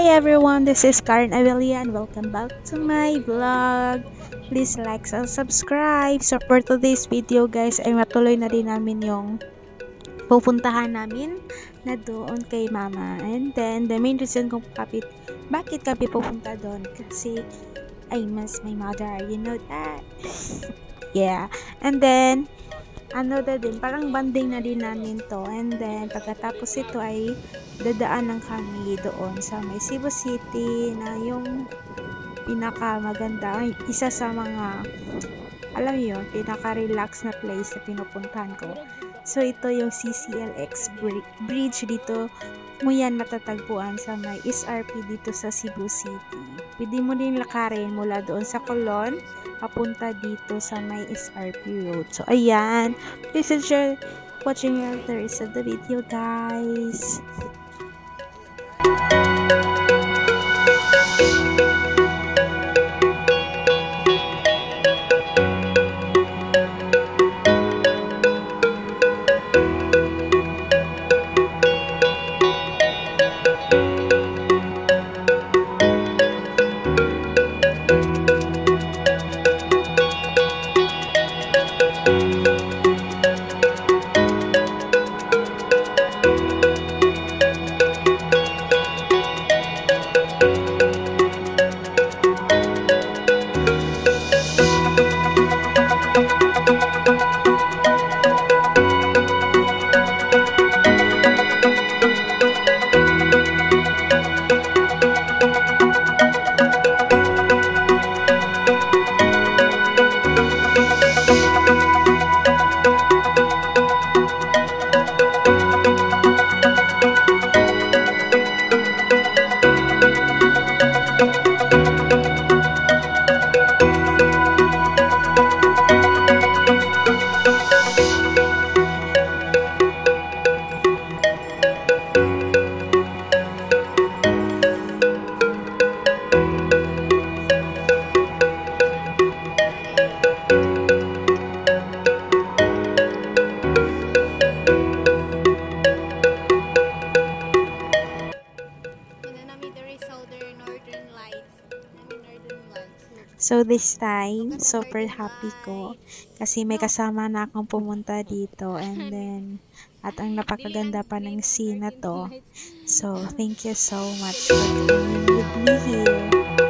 Hi everyone, this is Karen Avelia and welcome back to my vlog. Please like and subscribe. So for today's video guys ay matuloy na din namin yung pupuntahan namin na doon kay mama. And then the main reason kung bakit kami pupunta doon kasi I miss my mother, you know that. Yeah, and then ano na din, parang banding na din namin to. And then pagkatapos ito ay dadaanan kami doon sa may Cebu City na yung pinaka maganda, isa sa mga alam mo yun, pinaka relax na place na pinupuntahan ko. So ito yung CCLX bridge dito mo yan matatagpuan sa may SRP dito sa Cebu City. Pwede mo din lakarin mula doon sa Colon papunta dito sa may SRP road. So ayan, please enjoy watching the rest of the video guys. So this time, super happy ko kasi may kasama na akong pumunta dito and then at ang napakaganda pa ng scene na to. So thank you so much for being with me here.